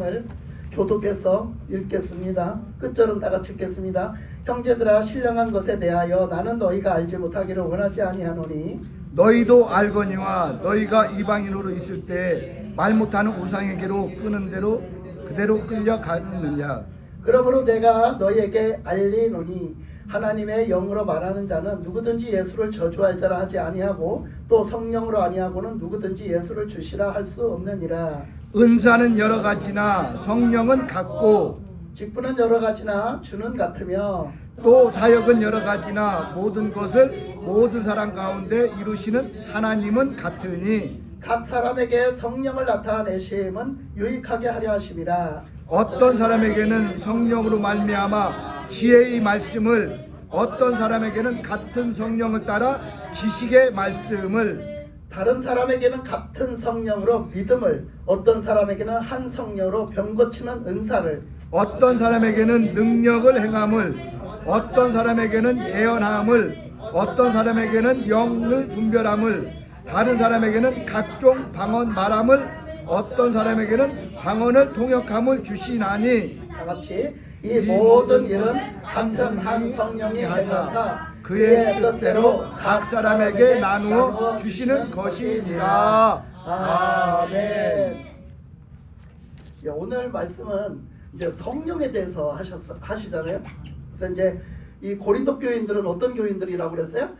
말씀을 교독해서 읽겠습니다. 끝절은 다 같이 읽겠습니다. 형제들아, 신령한 것에 대하여 나는 너희가 알지 못하기를 원하지 아니하노니 너희도 알거니와 너희가 이방인으로 있을 때 말 못하는 우상에게로 끄는 대로 그대로 끌려가느냐. 그러므로 내가 너희에게 알리노니 하나님의 영으로 말하는 자는 누구든지 예수를 저주할 자라 하지 아니하고 또 성령으로 아니하고는 누구든지 예수를 주시라 할 수 없느니라. 은사는 여러 가지나 성령은 같고 직분은 여러 가지나 주는 같으며 또 사역은 여러 가지나 모든 것을 모든 사람 가운데 이루시는 하나님은 같으니 각 사람에게 성령을 나타내심은 유익하게 하려 하심이라. 어떤 사람에게는 성령으로 말미암아 지혜의 말씀을, 어떤 사람에게는 같은 성령을 따라 지식의 말씀을, 다른 사람에게는 같은 성령으로 믿음을, 어떤 사람에게는 한 성령으로 병 고치는 은사를, 어떤 사람에게는 능력을 행함을, 어떤 사람에게는 예언함을, 어떤 사람에게는 영을 분별함을, 다른 사람에게는 각종 방언 말함을, 어떤 사람에게는 방언을 통역함을 주시나니 다 같이 이 모든 일은 같은 한 성령이 하셔서 그의 뜻대로 각 사람에게 나누어 주시는 것이니라. 아멘. 오늘 말씀은 이제 성령에 대해서 하시잖아요. 그래서 이제 이 고린도 교인들은 어떤 교인들이라고 그랬어요?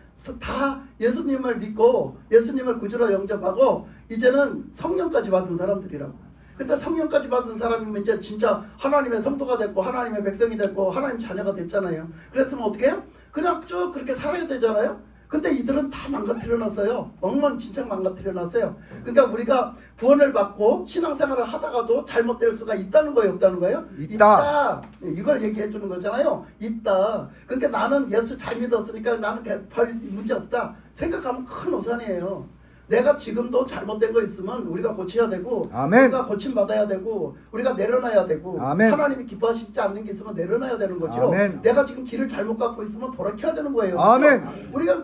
다 예수님을 믿고 예수님을 구주로 영접하고 이제는 성령까지 받은 사람들이라고. 근데 성령까지 받은 사람이면 이제 진짜 하나님의 성도가 됐고 하나님의 백성이 됐고 하나님 자녀가 됐잖아요. 그랬으면 어떻게 해요? 그냥 쭉 그렇게 살아야 되잖아요. 근데 이들은 다 망가뜨려 놨어요. 엉망진창 망가뜨려 놨어요. 그러니까 우리가 구원을 받고 신앙생활을 하다가도 잘못될 수가 있다는 거예요, 없다는 거예요? 있다. 이걸 얘기해 주는 거잖아요. 있다. 그러니까 나는 예수 잘 믿었으니까 나는 별 문제 없다 생각하면 큰 오산이에요. 내가 지금도 잘못된 거 있으면 우리가 고쳐야 되고, 아멘. 우리가 고침받아야 되고, 우리가 내려놔야 되고, 아멘. 하나님이 기뻐하시지 않는 게 있으면 내려놔야 되는 거죠. 아멘. 내가 지금 길을 잘못 갖고 있으면 돌아켜야 되는 거예요. 아멘. 그렇죠? 우리가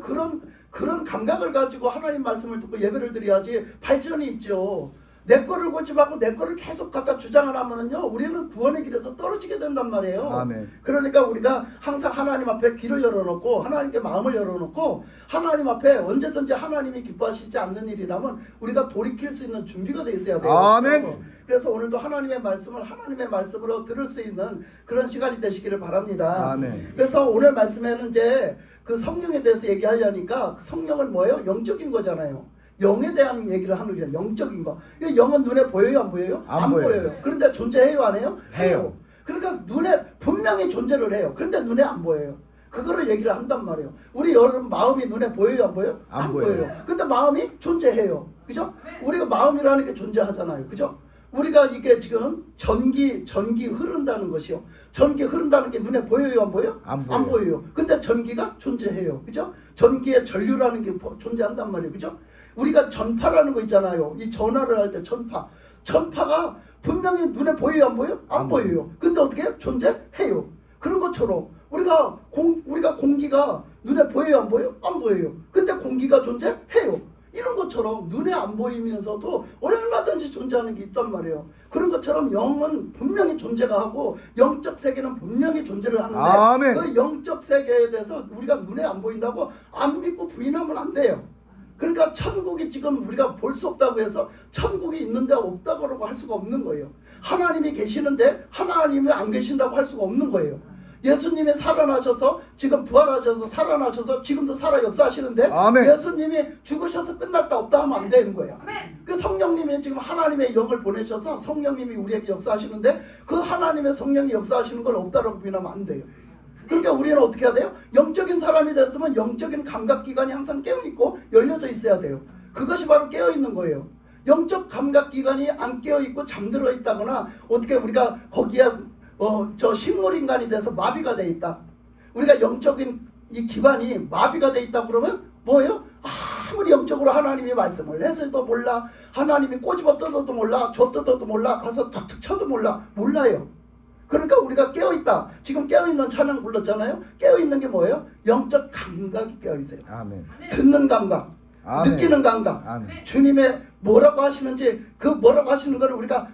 그런 감각을 가지고 하나님 말씀을 듣고 예배를 드려야지 발전이 있죠. 내 거를 고집하고 내 거를 계속 갖다 주장을 하면은요, 우리는 구원의 길에서 떨어지게 된단 말이에요. 아멘. 그러니까 우리가 항상 하나님 앞에 귀를 열어놓고 하나님께 마음을 열어놓고 하나님 앞에 언제든지 하나님이 기뻐하시지 않는 일이라면 우리가 돌이킬 수 있는 준비가 돼 있어야 돼요. 아멘. 그래서 오늘도 하나님의 말씀을 하나님의 말씀으로 들을 수 있는 그런 시간이 되시기를 바랍니다. 아멘. 그래서 오늘 말씀에는 이제 그 성령에 대해서 얘기하려니까 그 성령은 뭐예요? 영적인 거잖아요. 영에 대한 얘기를 하는 거예요. 영적인 거. 영은 눈에 보여요, 안 보여요? 안 보여요. 그런데 존재해요, 안 해요? 해요. 그러니까 눈에 분명히 존재를 해요. 그런데 눈에 안 보여요. 그거를 얘기를 한단 말이에요. 우리 여러분 마음이 눈에 보여요, 안 보여요? 안 보여요. 근데 마음이 존재해요. 그죠? 우리가 마음이라는 게 존재하잖아요. 그죠? 우리가 이게 지금 전기 흐른다는 것이요. 전기 흐른다는 게 눈에 보여요, 안 보여요? 안 보여요. 안 보여요. 근데 전기가 존재해요. 그죠? 전기의 전류라는 게 존재한단 말이에요. 그죠? 우리가 전파라는 거 있잖아요. 이 전화를 할 때 전파가 분명히 눈에 보여요, 안 보여요? 안 보여요. 근데 어떻게 해요? 존재해요. 그런 것처럼 우리가 공기가 눈에 보여요, 안 보여요? 안 보여요. 근데 공기가 존재해요. 이런 것처럼 눈에 안 보이면서도 얼마든지 존재하는 게 있단 말이에요. 그런 것처럼 영은 분명히 존재가 하고 영적 세계는 분명히 존재를 하는데 아멘. 그 영적 세계에 대해서 우리가 눈에 안 보인다고 안 믿고 부인하면 안 돼요. 그러니까 천국이 지금 우리가 볼 수 없다고 해서 천국이 있는데 없다고 할 수가 없는 거예요. 하나님이 계시는데 하나님이 안 계신다고 할 수가 없는 거예요. 예수님이 살아나셔서 지금 부활하셔서 살아나셔서 지금도 살아 역사하시는데 아멘. 예수님이 죽으셔서 끝났다 없다 하면 안 되는 거예요. 그 성령님이 지금 하나님의 영을 보내셔서 성령님이 우리에게 역사하시는데 그 하나님의 성령이 역사하시는 걸 없다라고 부인하면 안 돼요. 그러니까 우리는 어떻게 해야 돼요? 영적인 사람이 됐으면 영적인 감각기관이 항상 깨어있고 열려져 있어야 돼요. 그것이 바로 깨어있는 거예요. 영적 감각기관이 안 깨어있고 잠들어 있다거나 어떻게 우리가 거기에 저 식물인간이 돼서 마비가 돼 있다. 우리가 영적인 이 기관이 마비가 돼 있다 그러면 뭐예요? 아무리 영적으로 하나님이 말씀을 해서도 몰라, 하나님이 꼬집어 뜯어도 몰라, 저 뜯어도 몰라, 가서 툭툭 쳐도 몰라요. 그러니까 우리가 깨어있다. 지금 깨어있는 찬양 불렀잖아요. 깨어있는 게 뭐예요? 영적 감각이 깨어있어요. 아멘. 듣는 감각, 아멘. 느끼는 감각. 아멘. 주님의 뭐라고 하시는지 그 뭐라고 하시는 걸 우리가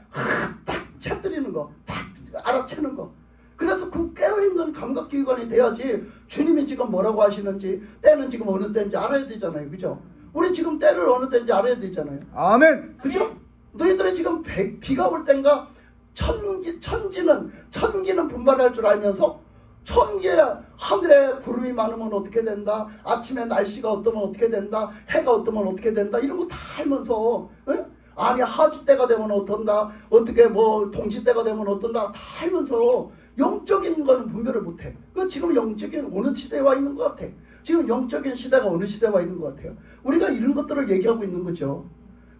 딱 채뜨리는 거, 딱 알아채는 거. 그래서 그 깨어있는 감각기관이 돼야지 주님이 지금 뭐라고 하시는지, 때는 지금 어느 때인지 알아야 되잖아요. 그죠? 우리 지금 때를 어느 때인지 알아야 되잖아요. 아멘. 그죠? 너희들이 지금 비가 올 땐가 천기는 분발할 줄 알면서 천기에 하늘에 구름이 많으면 어떻게 된다, 아침에 날씨가 어떠면 어떻게 된다, 해가 어떠면 어떻게 된다, 이런 거 다 알면서, 에? 아니 하지 때가 되면 어떤다, 어떻게 뭐 동시 때가 되면 어떤다, 다 알면서 영적인 거는 분별을 못해. 그 지금 영적인 어느 시대에 와 있는 것 같아. 지금 영적인 시대가 어느 시대에 와 있는 것 같아요. 우리가 이런 것들을 얘기하고 있는 거죠.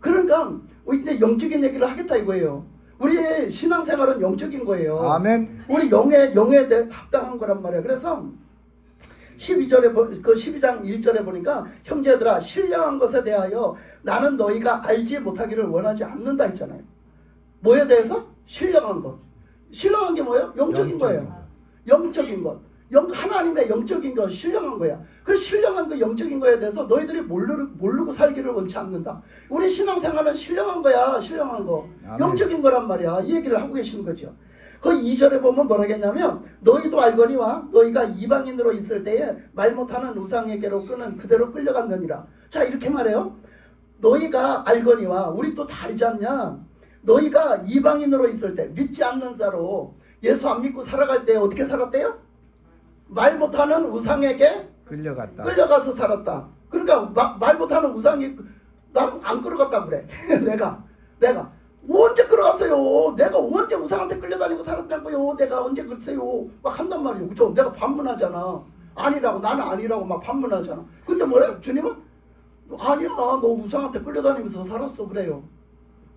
그러니까 이제 영적인 얘기를 하겠다 이거예요. 우리의 신앙생활은 영적인 거예요. 아멘. 우리 영에 합당한 거란 말이야. 그래서 12절에 그 12장 1절에 보니까 형제들아 신령한 것에 대하여 나는 너희가 알지 못하기를 원하지 않는다 했잖아요. 뭐에 대해서? 신령한 것. 신령한 게 뭐예요? 영적인 거예요. 영적인 것. 하나님의 영적인 것, 신령한 거야. 그 신령한 그 영적인 거에 대해서 너희들이 모르고 살기를 원치 않는다. 우리 신앙생활은 신령한 거야. 신령한 거. 아멘. 영적인 거란 말이야. 이 얘기를 하고 계시는 거죠. 그 2절에 보면 뭐라겠냐면 너희도 알거니와 너희가 이방인으로 있을 때에 말 못하는 우상에게로 끄는 그대로 끌려갔느니라. 자 이렇게 말해요. 너희가 알거니와 우리 또 다 알지 않냐. 너희가 이방인으로 있을 때 믿지 않는 자로 예수 안 믿고 살아갈 때 어떻게 살았대요? 말 못하는 우상에게 끌려가서 살았다. 그러니까 말 못하는 우상이 난 안 끌어갔다 그래. 내가 언제 끌어갔어요? 내가 언제 우상한테 끌려다니고 살았다고요? 내가 언제 그랬어요? 막 한단 말이에요. 그죠? 내가 반문하잖아. 아니라고, 나는 아니라고 막 반문하잖아. 근데 뭐래? 주님은 아니야, 너 우상한테 끌려다니면서 살았어 그래요.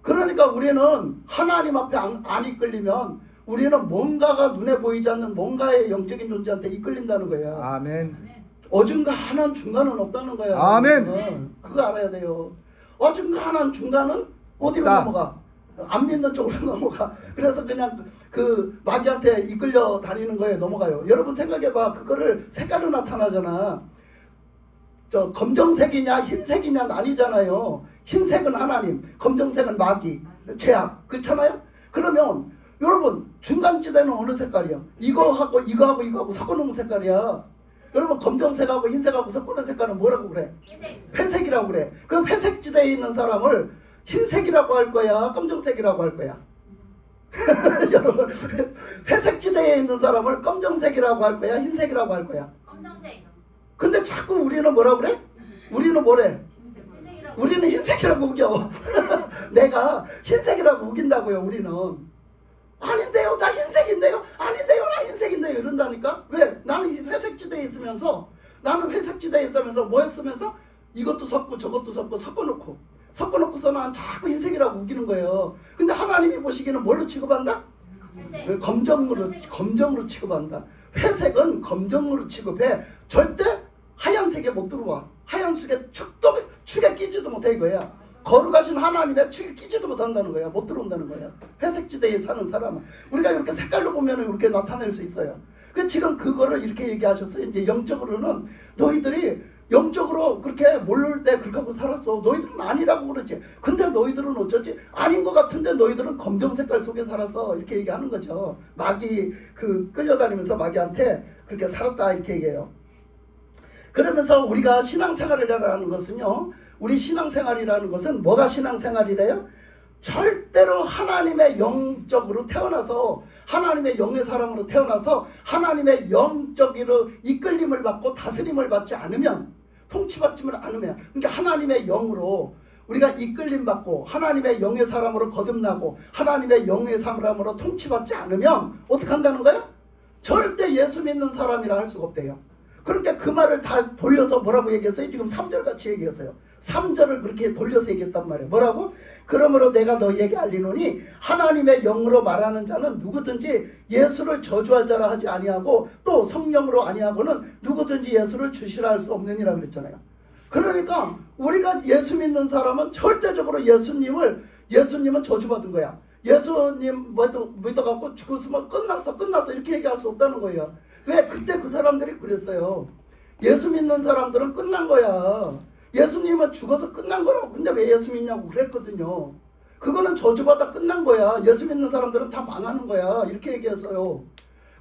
그러니까 우리는 하나님 앞에 안 이끌리면 우리는 뭔가가 눈에 보이지 않는 뭔가의 영적인 존재한테 이끌린다는 거야. 아멘. 어중간한 중간은 없다는 거야. 아멘. 그거 알아야 돼요. 어중간한 중간은 어디로 없다. 넘어가? 안 믿는 쪽으로 넘어가. 그래서 그냥 그 마귀한테 이끌려 다니는 거에 넘어가요. 여러분 생각해봐. 그거를 색깔로 나타나잖아. 저 검정색이냐 흰색이냐 아니잖아요. 흰색은 하나님, 검정색은 마귀, 죄악. 그렇잖아요. 그러면 여러분 중간지대는 어느 색깔이야? 이거하고 섞어놓은 색깔이야. 여러분 검정색하고 흰색하고 섞어놓은 색깔은 뭐라고 그래? 회색이라고 그래. 그 회색지대에 있는 사람을 흰색이라고 할 거야? 검정색이라고 할 거야? 여러분 회색지대에 있는 사람을 검정색이라고 할 거야? 흰색이라고 할 거야? 검정색. 근데 자꾸 우리는 뭐라 그래? 우리는 뭐래? 회색이라고. 우리는 흰색이라고 우겨. 내가 흰색이라고 우긴다고요. 우리는 아닌데요, 나 흰색인데요, 아닌데요, 나 흰색인데요 이런다니까. 왜? 나는 회색지대에 있으면서 뭐 했으면서 이것도 섞고 저것도 섞고 섞어놓고서는 자꾸 흰색이라고 우기는 거예요. 근데 하나님이 보시기에는 뭘로 취급한다? 회색. 검정으로 취급한다. 회색은 검정으로 취급해. 절대 하얀색에 못 들어와. 하얀 축에 끼지도 못해 이거야. 거룩하신 하나님의 축에 끼지도 못한다는 거야. 못 들어온다는 거야. 회색지대에 사는 사람은. 우리가 이렇게 색깔로 보면 이렇게 나타낼 수 있어요. 지금 그거를 이렇게 얘기하셨어요. 이제 영적으로는 너희들이 영적으로 그렇게 모를 때 그렇게 하고 살았어. 너희들은 아니라고 그러지. 근데 너희들은 어쩌지? 아닌 것 같은데 너희들은 검정 색깔 속에 살았어. 이렇게 얘기하는 거죠. 마귀 끌려다니면서 마귀한테 그렇게 살았다 이렇게 얘기해요. 그러면서 우리가 신앙생활이라는 것은요. 우리 신앙생활이라는 것은 뭐가 신앙생활이래요? 절대로 하나님의 영적으로 태어나서 하나님의 영의 사람으로 태어나서 하나님의 영적으로 이끌림을 받고 다스림을 받지 않으면 통치받지를 않으면 그러니까 하나님의 영으로 우리가 이끌림 받고 하나님의 영의 사람으로 거듭나고 하나님의 영의 사람으로 통치받지 않으면 어떻게 한다는 거야? 절대 예수 믿는 사람이라 할 수가 없대요. 그러니까 그 말을 다 돌려서 뭐라고 얘기했어요? 지금 3절 같이 얘기했어요. 3절을 그렇게 돌려서 얘기했단 말이에요. 뭐라고? 그러므로 내가 너희에게 알리노니 하나님의 영으로 말하는 자는 누구든지 예수를 저주할 자라 하지 아니하고 또 성령으로 아니하고는 누구든지 예수를 주시라 할 수 없느니라 그랬잖아요. 그러니까 우리가 예수 믿는 사람은 절대적으로 예수님은 저주받은 거야. 예수님 믿어갖고 죽었으면 끝났어 이렇게 얘기할 수 없다는 거예요. 왜? 그때 그 사람들이 그랬어요. 예수 믿는 사람들은 끝난 거야. 예수님은 죽어서 끝난 거라고. 근데 왜 예수 믿냐고 그랬거든요. 그거는 저주받아 끝난 거야. 예수 믿는 사람들은 다 망하는 거야. 이렇게 얘기했어요.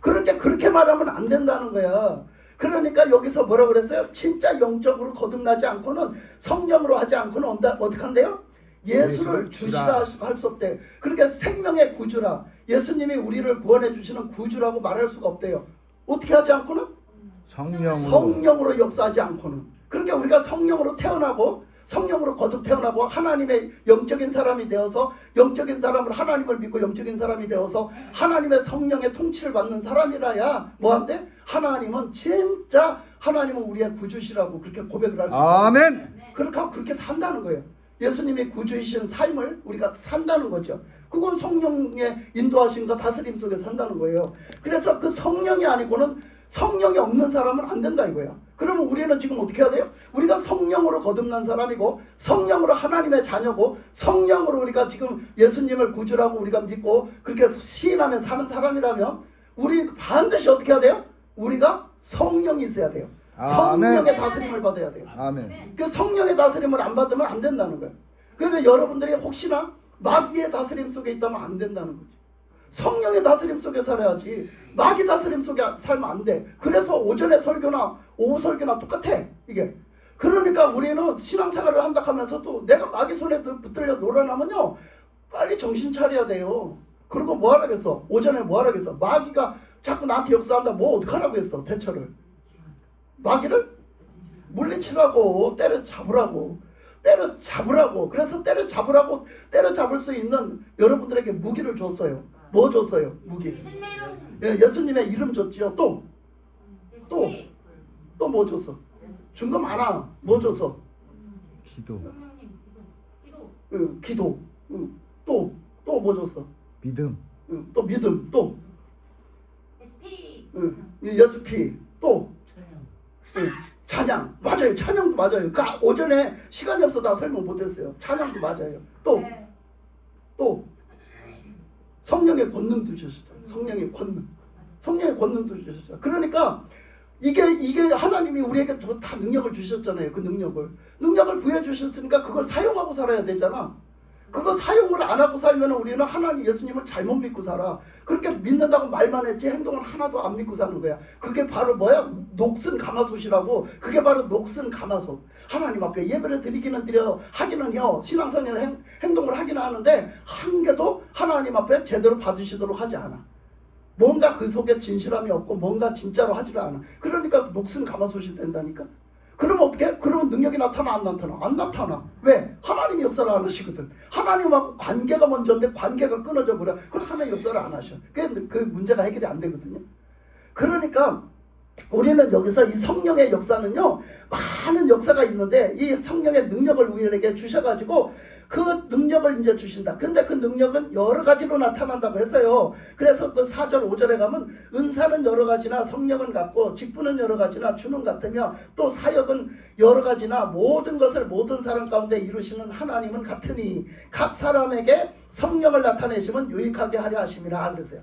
그런데 그렇게 말하면 안 된다는 거야. 그러니까 여기서 뭐라 그랬어요? 진짜 영적으로 거듭나지 않고는 성령으로 하지 않고는 어떻게 한대요? 예수를 주시라 할 수 없대. 그러니까 생명의 구주라. 예수님이 우리를 구원해 주시는 구주라고 말할 수가 없대요. 어떻게 하지 않고는? 성령으로 역사하지 않고는. 그러니까 우리가 성령으로 태어나고 성령으로 거듭 태어나고 하나님의 영적인 사람이 되어서 영적인 사람으로 하나님을 믿고 영적인 사람이 되어서 하나님의 성령의 통치를 받는 사람이라야 뭐한데? 하나님은 진짜 하나님은 우리의 구주시라고 그렇게 고백을 할 수 있어요. 아멘. 그렇게 하고 그렇게 산다는 거예요. 예수님이 구주이신 삶을 우리가 산다는 거죠. 그건 성령의 인도하심과 다스림 속에 산다는 거예요. 그래서 그 성령이 아니고는 성령이 없는 사람은 안 된다 이거야. 그러면 우리는 지금 어떻게 해야 돼요? 우리가 성령으로 거듭난 사람이고 성령으로 하나님의 자녀고 성령으로 우리가 지금 예수님을 구주라고 우리가 믿고 그렇게 시인하며 사는 사람이라면 우리 반드시 어떻게 해야 돼요? 우리가 성령이 있어야 돼요. 성령의 다스림을 받아야 돼요. 아멘. 그 성령의 다스림을 안 받으면 안 된다는 거예요. 그러니까 여러분들이 혹시나 마귀의 다스림 속에 있다면 안 된다는 거죠. 성령의 다스림 속에 살아야지 마귀 다스림 속에 살면 안 돼. 그래서 오전에 설교나 오후 설교나 똑같아 이게. 그러니까 우리는 신앙생활을 한다 하면서도 내가 마귀 손에 붙들려 놀아나면요 빨리 정신 차려야 돼요. 그리고 뭐 하라겠어? 오전에 뭐 하라겠어? 마귀가 자꾸 나한테 역사한다. 뭐 어떡하라고 했어? 대처를 마귀를 물리치라고 때려잡으라고 그래서 때려잡을 수 있는 여러분들에게 무기를 줬어요. 뭐 줬어요? 무기. 예, 예수님의 이름 줬지요. 또 뭐 줬어? 준 거 많아. 뭐 줬어? 기도. 기도. 또 뭐 줬어? 믿음. 또 믿음. 또 예수피. 또 찬양. 맞아요. 찬양도 맞아요. 그 오전에 시간이 없어서 설명 못했어요. 찬양도 맞아요. 또 성령의 권능도 주셨잖아요. 성령의 권능도 주셨잖아요. 그러니까 이게 하나님이 우리에게 다 능력을 주셨잖아요. 그 능력을 부여 주셨으니까 그걸 사용하고 살아야 되잖아. 그거 사용을 안 하고 살면 우리는 하나님 예수님을 잘못 믿고 살아. 그렇게 믿는다고 말만 했지 행동을 하나도 안 믿고 사는 거야. 그게 바로 뭐야? 녹슨 가마솥이라고. 그게 바로 녹슨 가마솥. 하나님 앞에 예배를 드리기는 드려 하기는 해요. 신앙생활 행동을 하기는 하는데 한 개도 하나님 앞에 제대로 받으시도록 하지 않아. 뭔가 그 속에 진실함이 없고 뭔가 진짜로 하지를 않아. 그러니까 녹슨 가마솥이 된다니까. 그러면 어떻게? 그러면 능력이 나타나 안 나타나? 안 나타나. 왜? 하나님이 역사를 안 하시거든. 하나님하고 관계가 먼저인데 관계가 끊어져 버려. 그럼 하나님 역사를 안 하셔. 그 문제가 해결이 안 되거든요. 그러니까 우리는 여기서 이 성령의 역사는요 많은 역사가 있는데 이 성령의 능력을 우리에게 주셔가지고 그 능력을 이제 주신다. 근데 그 능력은 여러 가지로 나타난다고 했어요. 그래서 그 4절 5절에 가면 은사는 여러 가지나 성령은 같고 직분은 여러 가지나 주는 같으며 또 사역은 여러 가지나 모든 것을 모든 사람 가운데 이루시는 하나님은 같으니 각 사람에게 성령을 나타내시면 유익하게 하려 하심이라 그랬어요.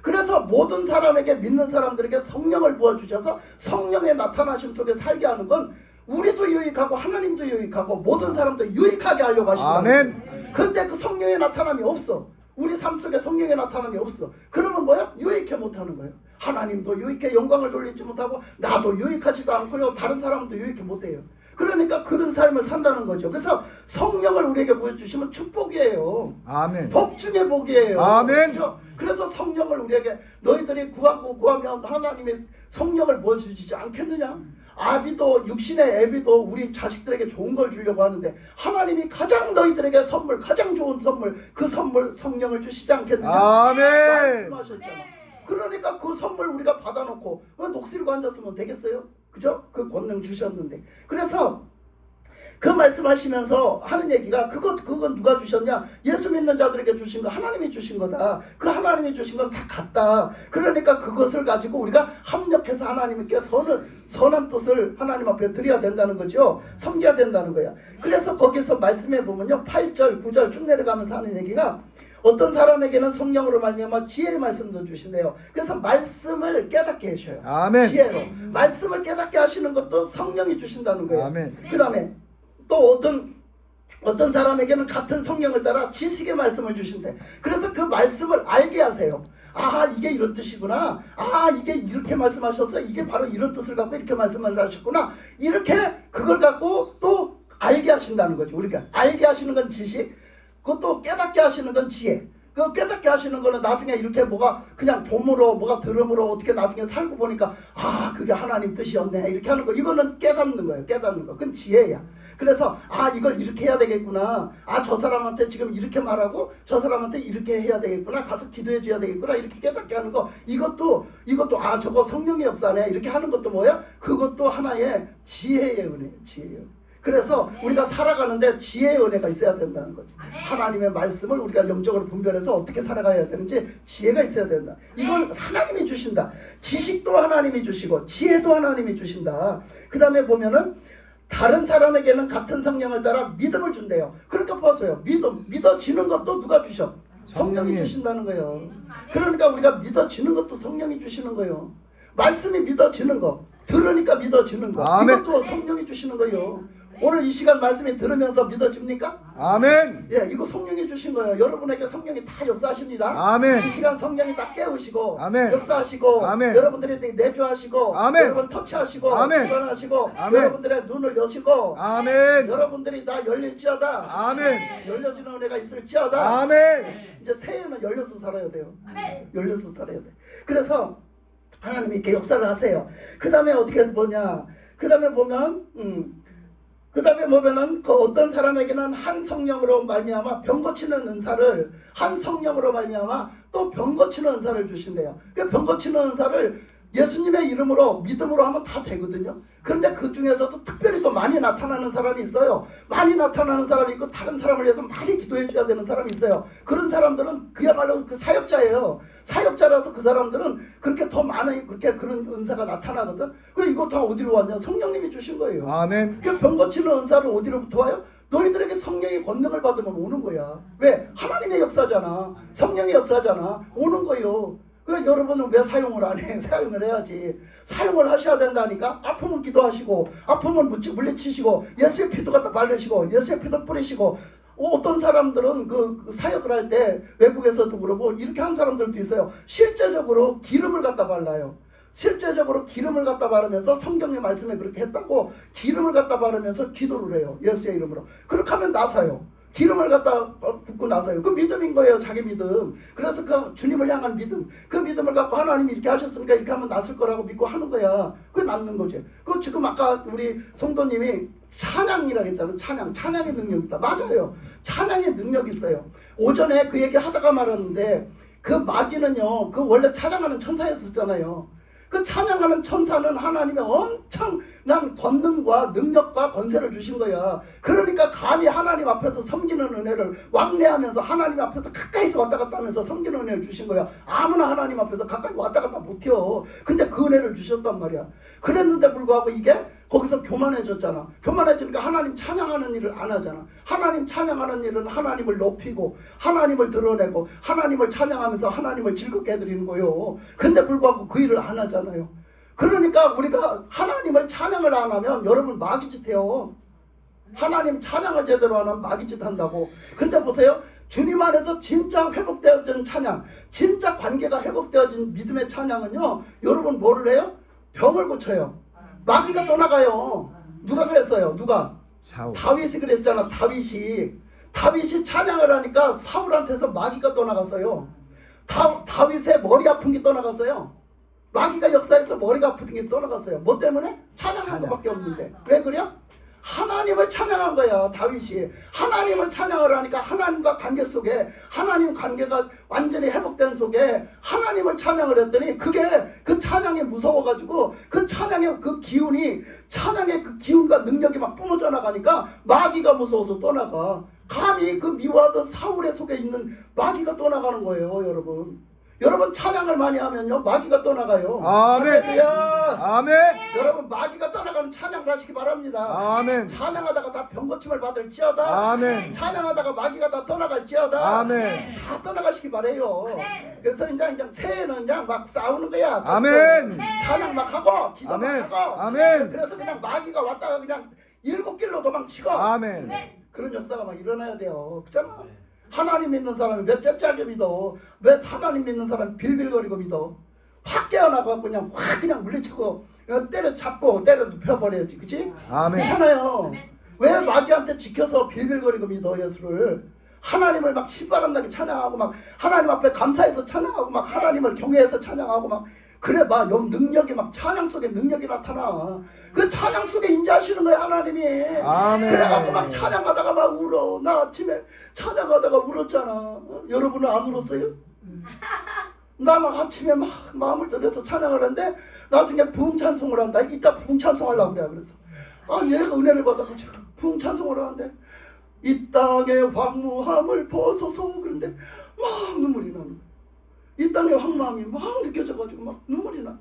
그래서 모든 사람에게 믿는 사람들에게 성령을 부어주셔서 성령의 나타나심 속에 살게 하는 건 우리도 유익하고 하나님도 유익하고 모든 사람도 유익하게 하려고 하신다. 아멘. 근데 그 성령의 나타남이 없어. 우리 삶 속에 성령의 나타남이 없어. 그러면 뭐야? 유익해 못하는 거예요. 하나님도 유익해 영광을 돌리지 못하고 나도 유익하지도 않고요. 다른 사람도 유익해 못해요. 그러니까 그런 삶을 산다는 거죠. 그래서 성령을 우리에게 보여주시면 축복이에요. 아멘. 복 중에 복이에요. 아멘. 그렇죠? 그래서 성령을 우리에게 너희들이 구하면 하나님이 성령을 보여주지 않겠느냐? 아비도 육신의 애비도 우리 자식들에게 좋은 걸 주려고 하는데 하나님이 가장 너희들에게 선물 가장 좋은 선물 그 선물 성령을 주시지 않겠느냐? 아멘. 말씀하셨잖아. 그러니까 그 선물 우리가 받아놓고 녹슬고 앉았으면 되겠어요? 그죠? 그 권능 주셨는데 그래서 그 말씀하시면서 하는 얘기가 그건 누가 주셨냐? 예수 믿는 자들에게 주신 거 하나님이 주신 거다. 그 하나님이 주신 건 다 같다. 그러니까 그것을 가지고 우리가 합력해서 하나님께 선한 뜻을 하나님 앞에 드려야 된다는 거죠. 섬겨야 된다는 거야. 그래서 거기서 말씀해 보면요 8절 9절 쭉 내려가면서 하는 얘기가 어떤 사람에게는 성령으로 말미암아 지혜의 말씀도 주신대요. 그래서 말씀을 깨닫게 하셔요. 아멘. 지혜로 말씀을 깨닫게 하시는 것도 성령이 주신다는 거예요. 아멘. 그 다음에 또 어떤 어떤 사람에게는 같은 성령을 따라 지식의 말씀을 주신대. 그래서 그 말씀을 알게 하세요. 아, 이게 이런 뜻이구나. 아, 이게 이렇게 말씀하셔서 이게 바로 이런 뜻을 갖고 이렇게 말씀을 하셨구나. 이렇게 그걸 갖고 또 알게 하신다는 거죠. 우리가 알게 하시는 건 지식, 그것도 깨닫게 하시는 건 지혜. 그 깨닫게 하시는 거는 나중에 이렇게 뭐가 그냥 봄으로 뭐가 들음으로 어떻게 나중에 살고 보니까 아, 그게 하나님 뜻이었네 이렇게 하는 거, 이거는 깨닫는 거예요. 깨닫는 거. 그건 지혜야. 그래서 아, 이걸 이렇게 해야 되겠구나. 아, 저 사람한테 지금 이렇게 말하고 저 사람한테 이렇게 해야 되겠구나. 가서 기도해 줘야 되겠구나. 이렇게 깨닫게 하는 거. 이것도 아, 저거 성령의 역사네. 이렇게 하는 것도 뭐야? 그것도 하나의 지혜의 은혜예요. 지혜의 은혜. 그래서 우리가 살아가는데 지혜의 은혜가 있어야 된다는 거지. 하나님의 말씀을 우리가 영적으로 분별해서 어떻게 살아가야 되는지 지혜가 있어야 된다. 이걸 하나님이 주신다. 지식도 하나님이 주시고 지혜도 하나님이 주신다. 그 다음에 보면은 다른 사람에게는 같은 성령을 따라 믿음을 준대요. 그러니까 보세요. 믿어지는 것도 누가 주셔? 성령이 주신다는 거예요. 그러니까 우리가 믿어지는 것도 성령이 주시는 거예요. 말씀이 믿어지는 거, 들으니까 믿어지는 거, 아멘. 이것도 성령이 주시는 거예요. 오늘 이 시간 말씀이 들으면서 믿어집니까? 아멘. 예, 이거 성령이 주신 거예요. 여러분에게 성령이 다 역사하십니다. 아멘. 이 시간 성령이 다 깨우시고 아멘. 역사하시고 아멘. 여러분들이 내주하시고 아멘. 여러분 터치하시고 아멘. 주관하시고 아멘. 여러분들의 눈을 여시고 아멘. 여러분들이 다 열릴지어다. 아멘. 열려지는 은혜가 있을지어다. 아멘. 이제 새해는 열려서 살아야 돼요. 아멘. 열려서 살아야 돼. 그래서 하나님이 이렇게 역사를 하세요. 그 다음에 어떻게 보냐? 그 다음에 보면 그 다음에 보면은 그 어떤 사람에게는 한 성령으로 말미암아 병 고치는 은사를, 한 성령으로 말미암아 또 병 고치는 은사를 주신대요. 그 병 고치는 은사를 예수님의 이름으로 믿음으로 하면 다 되거든요. 그런데 그 중에서도 특별히 또 많이 나타나는 사람이 있어요. 많이 나타나는 사람이 있고 다른 사람을 위해서 많이 기도해 줘야 되는 사람이 있어요. 그런 사람들은 그야말로 그 사역자예요. 사역자라서 그 사람들은 그렇게 더 많은 그런 은사가 나타나거든. 그 이거 다 어디로 왔냐? 성령님이 주신 거예요. 아멘. 그 병 고치는 은사를 어디로부터 와요? 너희들에게 성령의 권능을 받으면 오는 거야. 왜? 하나님의 역사잖아. 성령의 역사잖아. 오는 거예요. 그 여러분은 왜 사용을 안 해? 사용을 해야지. 사용을 하셔야 된다니까. 아프면 기도하시고, 아프면 물리치시고, 예수의 피도 갖다 바르시고, 예수의 피도 뿌리시고. 어떤 사람들은 그 사역을 할 때 외국에서도 그러고 이렇게 한 사람들도 있어요. 실제적으로 기름을 갖다 발라요. 실제적으로 기름을 갖다 바르면서 성경의 말씀에 그렇게 했다고 기름을 갖다 바르면서 기도를 해요. 예수의 이름으로. 그렇게 하면 나사요. 기름을 갖다 붓고 나서요. 그 믿음인 거예요. 자기 믿음. 그래서 그 주님을 향한 믿음. 그 믿음을 갖고 하나님이 이렇게 하셨으니까 이렇게 하면 낫을 거라고 믿고 하는 거야. 그게 낫는 거지. 그 지금 아까 우리 성도님이 찬양이라고 했잖아요. 찬양의 능력이 있다. 맞아요. 찬양의 능력이 있어요. 오전에 그 얘기 하다가 말았는데 그 마귀는요. 그 원래 찬양하는 천사였었잖아요. 그 찬양하는 천사는 하나님의 엄청난 권능과 능력과 권세를 주신 거야. 그러니까 감히 하나님 앞에서 섬기는 은혜를 왕래하면서 하나님 앞에서 가까이서 왔다 갔다 하면서 섬기는 은혜를 주신 거야. 아무나 하나님 앞에서 가까이 왔다 갔다 못해요. 근데 그 은혜를 주셨단 말이야. 그랬는데 불구하고 이게 거기서 교만해졌잖아. 교만해지니까 하나님 찬양하는 일을 안 하잖아. 하나님 찬양하는 일은 하나님을 높이고 하나님을 드러내고 하나님을 찬양하면서 하나님을 즐겁게 해드리는 거요. 근데 불구하고 그 일을 안 하잖아요. 그러니까 우리가 하나님을 찬양을 안 하면 여러분 마귀짓 해요. 하나님 찬양을 제대로 안 하면 마귀짓 한다고. 근데 보세요. 주님 안에서 진짜 회복되어진 찬양, 진짜 관계가 회복되어진 믿음의 찬양은요. 여러분 뭐를 해요? 병을 고쳐요. 마귀가 떠나가요. 누가 그랬어요? 누가? 사울. 다윗이 그랬잖아. 다윗이 찬양을 하니까 사울한테서 마귀가 떠나갔어요. 다윗의 머리 아픈 게 떠나갔어요. 마귀가 역사에서 머리가 아픈 게 떠나갔어요. 뭐 때문에? 찬양한 것밖에 없는데. 왜 그래요? 하나님을 찬양한 거야. 다윗이 하나님을 찬양을 하니까 하나님과 관계 속에 하나님 관계가 완전히 회복된 속에 하나님을 찬양을 했더니 그게 그 찬양이 무서워가지고 그 찬양의 그 기운이 찬양의 그 기운과 능력이 막 뿜어져 나가니까 마귀가 무서워서 떠나가. 감히 그 미워하던 사울의 속에 있는 마귀가 떠나가는 거예요. 여러분 찬양을 많이 하면요 마귀가 떠나가요. 아멘. 할렐루야. 아멘. 여러분 마귀가 떠나가는 찬양을 하시기 바랍니다. 아멘. 찬양하다가 다 병고침을 받을지어다. 아멘. 찬양하다가 마귀가 다 떠나갈지어다. 아멘. 다 떠나가시기 바래요. 그래서 이제 새해는 그냥 막 싸우는 거야. 아멘. 찬양 막 하고 기도 막 아멘. 하고. 아멘. 그래서 그냥 마귀가 왔다가 그냥 일곱 길로 도망치고. 아멘. 그런 역사가 막 일어나야 돼요. 그렇잖아. 하나님 믿는 사람이 왜 째째하게 믿어? 왜 하나님 믿는 사람이 빌빌거리고 믿어? 확 깨어나고 그냥 확 그냥 물리치고 때려잡고 때려 눕혀버려야지. 그치? 아멘. 그렇잖아요. 왜 마귀한테 지켜서 빌빌거리고 믿어 예수를? 하나님을 막 신바람나게 찬양하고 막 하나님 앞에 감사해서 찬양하고 막 하나님을 경외해서 찬양하고 막 그래 막 능력이 막 찬양 속에 능력이 나타나. 그 찬양 속에 임재하시는 거야 하나님이. 아멘. 그래갖고 막 찬양하다가 막 울어. 나 아침에 찬양하다가 울었잖아. 여러분은 안 울었어요? 나 막 아침에 막 마음을 들여서 찬양을 하는데 나중에 부흥 찬송을 한다. 이따 부흥 찬송하려고 그래. 그래서 얘가 은혜를 받아가지고 부흥 찬송을 하는데 이 땅의 황무함을 벗어서 그런데 막 눈물이 나는 거야. 이 땅의 황무함이 막 느껴져가지고 막 눈물이 나.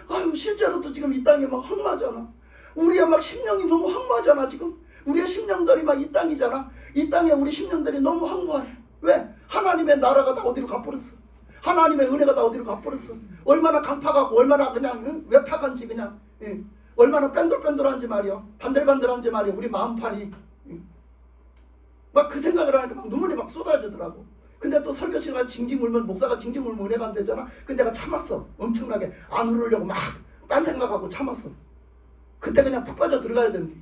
아유 실제로도 지금 이 땅이 막 황무하잖아. 우리의 막 심령이 너무 황무하잖아 지금. 우리의 심령들이 막 이 땅이잖아. 이 땅에 우리 심령들이 너무 황무해. 왜? 하나님의 나라가 다 어디로 가버렸어. 하나님의 은혜가 다 어디로 가버렸어. 얼마나 강팍하고 얼마나 그냥 외팍한지 그냥 얼마나 뺀돌뺀돌한지 말이야. 반들반들한지 말이야. 우리 마음판이 막 그 생각을 하니까 막 눈물이 막 쏟아지더라고. 근데 또 설교실가 징징 울면 목사가 징징 울면 은혜가 안 되잖아. 근데 내가 참았어. 엄청나게 안 울으려고 막 딴 생각하고 참았어. 그때 그냥 푹 빠져 들어가야 되는데.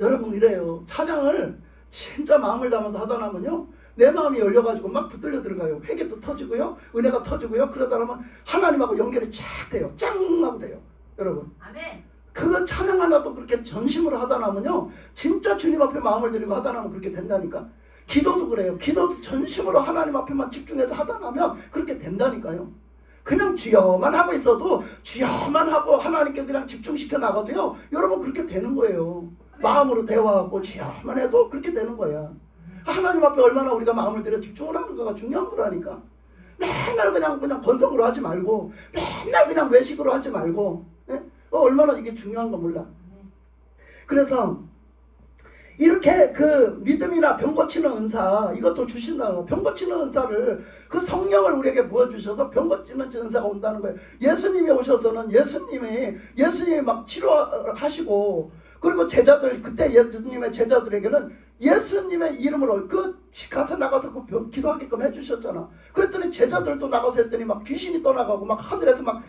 여러분 이래요. 찬양을 진짜 마음을 담아서 하다 나면요. 내 마음이 열려가지고 막 붙들려 들어가요. 회개도 터지고요. 은혜가 터지고요. 그러다 보면 하나님하고 연결이 쫙 돼요. 짱 하고 돼요. 여러분. 아멘. 그 찬양 하나도 그렇게 전심으로 하다 나면요. 진짜 주님 앞에 마음을 드리고 하다 나면 그렇게 된다니까. 기도도 그래요. 기도도 전심으로 하나님 앞에만 집중해서 하다 나면 그렇게 된다니까요. 그냥 주여만 하고 있어도 주여만 하고 하나님께 그냥 집중시켜 나가도요. 여러분 그렇게 되는 거예요. 마음으로 대화하고 주여만 해도 그렇게 되는 거야. 하나님 앞에 얼마나 우리가 마음을 들여 집중을 하는가가 중요한 거라니까. 맨날 그냥 번성으로 하지 말고 맨날 그냥 외식으로 하지 말고 얼마나 이게 중요한 거 몰라. 그래서 이렇게 그 믿음이나 병 고치는 은사 이것도 주신다는 거예요. 병 고치는 은사를 그 성령을 우리에게 부어주셔서 병 고치는 은사가 온다는 거예요. 예수님이 오셔서는 예수님이 막 치료하시고 그리고 제자들 그때 예수님의 제자들에게는 예수님의 이름으로 가서 나가서 기도하게끔 해주셨잖아. 그랬더니 제자들도 나가서 했더니 막 귀신이 떠나가고 막 하늘에서 막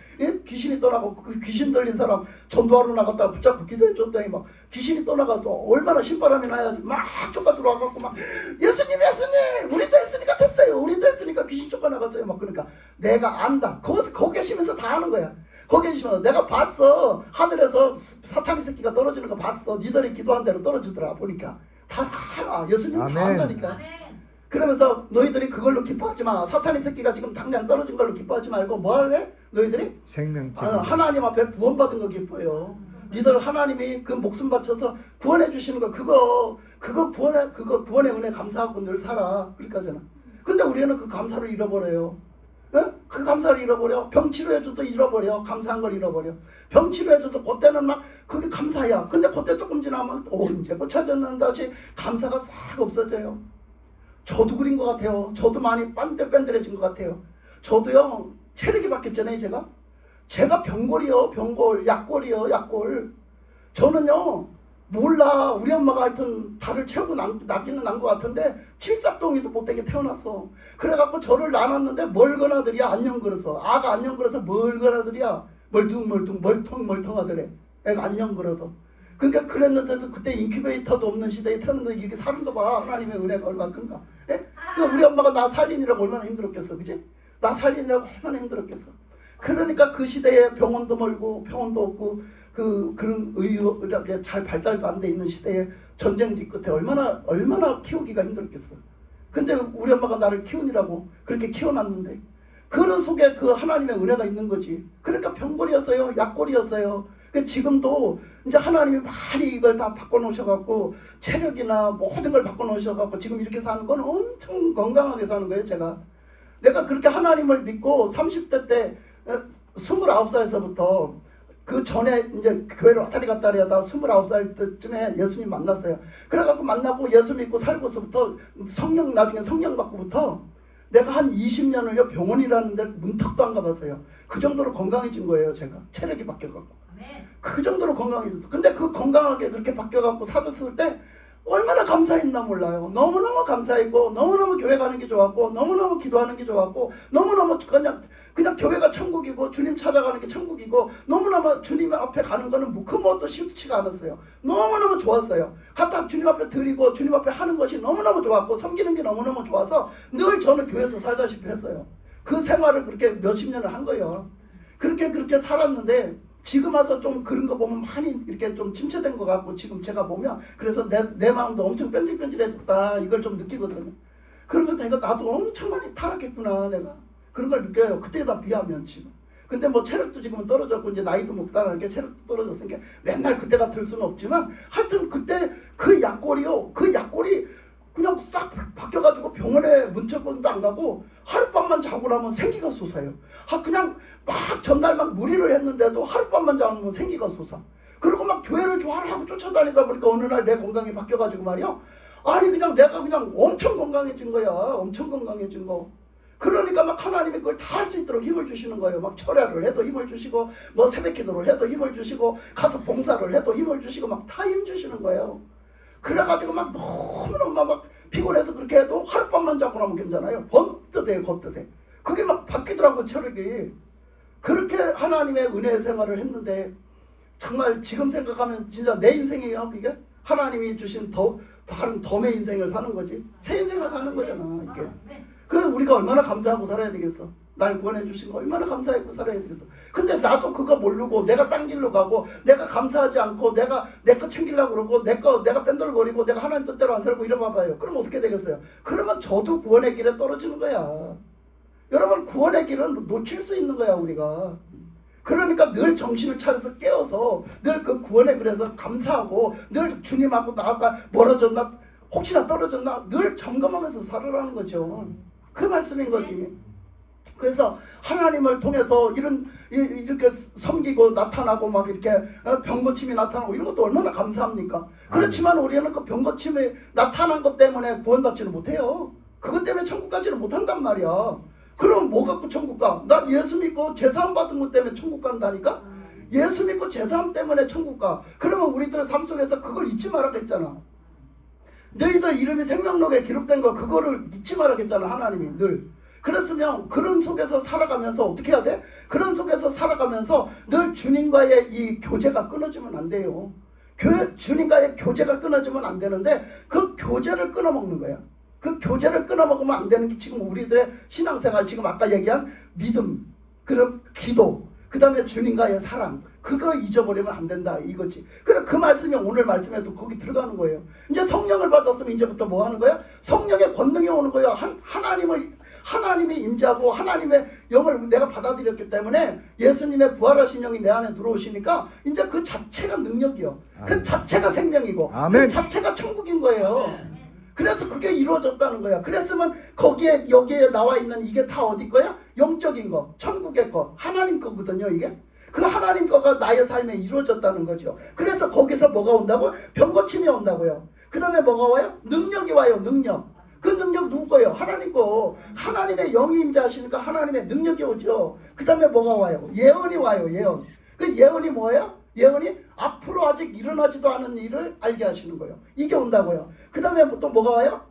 귀신이 떠나고 그 귀신 들린 사람 전도하러 나갔다가 붙잡고 기도해줬더니 막 귀신이 떠나가서 얼마나 신바람이 나야지 막 쫓아 들어와갖고 막 예수님 우리도 했으니까 됐어요. 우리도 했으니까 귀신 쫓아 나갔어요. 막 그러니까 내가 안다. 거기 계시면서 다 아는 거야. 거기 계시면서 내가 봤어. 하늘에서 사탄이 새끼가 떨어지는 거 봤어. 니들이 기도한 대로 떨어지더라 보니까. 다 알아. 예수님 다 안다니까. 아멘. 그러면서 너희들이 그걸로 기뻐하지 마. 사탄의 새끼가 지금 당장 떨어진 걸로 기뻐하지 말고 뭐 하래? 너희들이 생명체. 하나님 앞에 구원받은 거 기뻐요. 니들 하나님이 그 목숨 바쳐서 구원해 주시는 거 그거 구원의 은혜 감사하고 늘 살아. 그렇게 하잖아. 근데 우리는 그 감사를 잃어버려요. 그 감사를 잃어버려. 병 치료해줘도 잃어버려. 감사한 걸 잃어버려. 병 치료해줘서 그때는 막 그게 감사야. 근데 그때 조금 지나면 언제 고쳐졌는다 하지 감사가 싹 없어져요. 저도 그린 것 같아요. 저도 많이 빤들빤들해진 것 같아요. 저도요 체력이 바뀌었잖아요. 제가 병골이요. 병골. 약골이요. 약골. 저는요 몰라. 우리 엄마가 하여튼 달을 채우고 낳기는 난 것 같은데 칠삭동이도 못되게 태어났어. 그래갖고 저를 낳았는데 멀건아들이야. 안녕 걸어서. 아가 안녕 걸어서 멀건아들이야. 멀뚱하더래. 애가 안녕 걸어서. 그러니까 그랬는데도 그때 인큐베이터도 없는 시대에 태어났는데 이렇게 사는 거 봐. 하나님의 은혜가 얼마나 큰가. 그러니까 우리 엄마가 나 살리느라고 얼마나 힘들었겠어. 그치? 나 살리느라고 얼마나 힘들었겠어. 그러니까 그 시대에 병원도 멀고 병원도 없고 그런 의학이 잘 발달도 안 돼 있는 시대에 전쟁 뒤끝에 얼마나 키우기가 힘들었겠어. 근데 우리 엄마가 나를 키우느라고 그렇게 키워놨는데 그런 속에 그 하나님의 은혜가 있는 거지. 그러니까 병골이었어요. 약골이었어요. 지금도 이제 하나님이 많이 이걸 다 바꿔놓으셔갖고 체력이나 모든 걸 바꿔놓으셔갖고 지금 이렇게 사는 건 엄청 건강하게 사는 거예요. 내가 그렇게 하나님을 믿고 30대 때 29살에서부터 그 전에 이제 교회를 왔다리 갔다리 하다가 29살 때쯤에 예수님 만났어요. 그래갖고 만나고 예수 믿고 살고서부터 나중에 성령 받고부터 내가 한 20년을요 병원이라는 데를 문턱도 안 가봤어요. 그 정도로 건강해진 거예요. 제가 체력이 바뀌어갖고 그 정도로 건강해졌어. 근데 그 건강하게 그렇게 바뀌어갖고 살았을 때 얼마나 감사했나 몰라요. 너무너무 감사했고 너무너무 교회 가는 게 좋았고 너무너무 기도하는 게 좋았고 너무너무 그냥 교회가 천국이고 주님 찾아가는 게 천국이고 너무너무 주님 앞에 가는 거는 그 무엇도 싫지가 않았어요. 너무너무 좋았어요. 갖다 주님 앞에 드리고 주님 앞에 하는 것이 너무너무 좋았고 섬기는 게 너무너무 좋아서 늘 저는 교회에서 살다시피 했어요. 그 생활을 그렇게 몇십 년을 한 거예요. 그렇게 살았는데 지금 와서 좀 그런 거 보면 많이 이렇게 좀 침체된 것 같고 지금 제가 보면 그래서 내 마음도 엄청 뺀질뺀질해졌다 이걸 좀 느끼거든요. 그러면 내가 나도 엄청 많이 타락했구나 내가 그런 걸 느껴요. 그때다 비하면 지금. 근데 뭐 체력도 지금은 떨어졌고 이제 나이도 먹다 보니까 체력도 떨어졌으니까 맨날 그때 같을 수는 없지만 하여튼 그때 그 약골이요. 그 약골이 그냥 싹 바뀌어가지고 병원에 문책병도 안 가고 하룻밤만 자고 나면 생기가 솟아요. 그냥 막 전날 막 무리를 했는데도 하룻밤만 자면 생기가 솟아. 그리고 막 교회를 좋아하고 쫓아다니다 보니까 어느 날 내 건강이 바뀌어가지고 말이야. 아니 그냥 내가 그냥 엄청 건강해진 거야. 엄청 건강해진 거. 그러니까 막 하나님이 그걸 다 할 수 있도록 힘을 주시는 거예요. 막 철야를 해도 힘을 주시고 뭐 새벽 기도를 해도 힘을 주시고 가서 봉사를 해도 힘을 주시고 막 다 힘 주시는 거예요. 그래가지고 막 너무너무 막 피곤해서 그렇게 해도 하룻밤만 자고 나면 괜찮아요. 번뜩해. 그게 막 바뀌더라고 철학이. 그렇게 하나님의 은혜 생활을 했는데 정말 지금 생각하면 진짜 내 인생이에요. 이게 하나님이 주신 다른 덤의 인생을 사는 거지. 새 인생을 사는 거잖아 이게. 그 우리가 얼마나 감사하고 살아야 되겠어. 날 구원해 주신 거 얼마나 감사하고 살아야 되겠어. 근데 나도 그거 모르고 내가 딴 길로 가고 내가 감사하지 않고 내가 내 거 챙기려고 그러고 내가 뺀돌거리고 내가 하나님 뜻대로 안 살고 이러봐 봐요. 그럼 어떻게 되겠어요? 그러면 저도 구원의 길에 떨어지는 거야. 여러분 구원의 길은 놓칠 수 있는 거야 우리가. 그러니까 늘 정신을 차려서 깨어서 늘 그 구원의 길에서 감사하고 늘 주님하고 나가 멀어졌나 혹시나 떨어졌나 늘 점검하면서 살아라는 거죠. 그 말씀인 거지. 그래서 하나님을 통해서 이렇게 섬기고 나타나고 막 이렇게 병고침이 나타나고 이런 것도 얼마나 감사합니까? 그렇지만 우리는 그 병고침이 나타난 것 때문에 구원받지는 못해요. 그것 때문에 천국 가지는 못한단 말이야. 그럼 뭐 갖고 천국 가? 나 예수 믿고 제사함 받은 것 때문에 천국 간다니까? 예수 믿고 제사함 때문에 천국 가. 그러면 우리들 삶 속에서 그걸 잊지 말라고 했잖아. 너희들 이름이 생명록에 기록된 거 그거를 잊지 말라고 했잖아 하나님이 늘. 그랬으면 그런 속에서 살아가면서 어떻게 해야 돼? 그런 속에서 살아가면서 늘 주님과의 이 교제가 끊어지면 안 돼요. 주님과의 교제가 끊어지면 안 되는데 그 교제를 끊어먹는 거야. 그 교제를 끊어먹으면 안 되는 게 지금 우리들의 신앙생활 지금 아까 얘기한 믿음, 그럼 기도, 그 다음에 주님과의 사랑 그거 잊어버리면 안 된다 이거지. 그래 그 말씀이 오늘 말씀에도 거기 들어가는 거예요. 이제 성령을 받았으면 이제부터 뭐 하는 거야? 성령의 권능이 오는 거예요. 하나님이 임재하고 하나님의 영을 내가 받아들였기 때문에 예수님의 부활하신 영이 내 안에 들어오시니까 이제 그 자체가 능력이요. 그 자체가 생명이고 아멘. 그 자체가 천국인 거예요. 그래서 그게 이루어졌다는 거야. 그랬으면 여기에 나와 있는 이게 다 어디 거야? 영적인 거, 천국의 거, 하나님 거거든요 이게. 그 하나님 거가 나의 삶에 이루어졌다는 거죠. 그래서 거기서 뭐가 온다고? 병고침이 온다고요. 그 다음에 뭐가 와요? 능력이 와요. 능력. 그 능력 누구 거예요? 하나님 거. 하나님의 영이 임재하시니까 하나님의 능력이 오죠. 그 다음에 뭐가 와요? 예언이 와요. 예언. 그 예언이 뭐예요? 예언이 앞으로 아직 일어나지도 않은 일을 알게 하시는 거예요. 이게 온다고요. 그 다음에 또 뭐가 와요?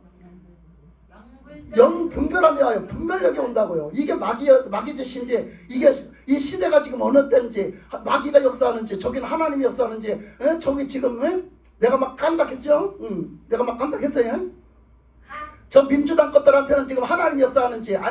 분별함이 와요. 분별력이 온다고요. 이게 마귀 짓인지 이게 이 시대가 지금 어느 때인지 마귀가 역사하는지 저기는 하나님이 역사하는지 저기 지금 내가 막 깜닥했죠? 내가 막 깜닥했어요. 저 민주당 것들한테는 지금 하나님 역사하는지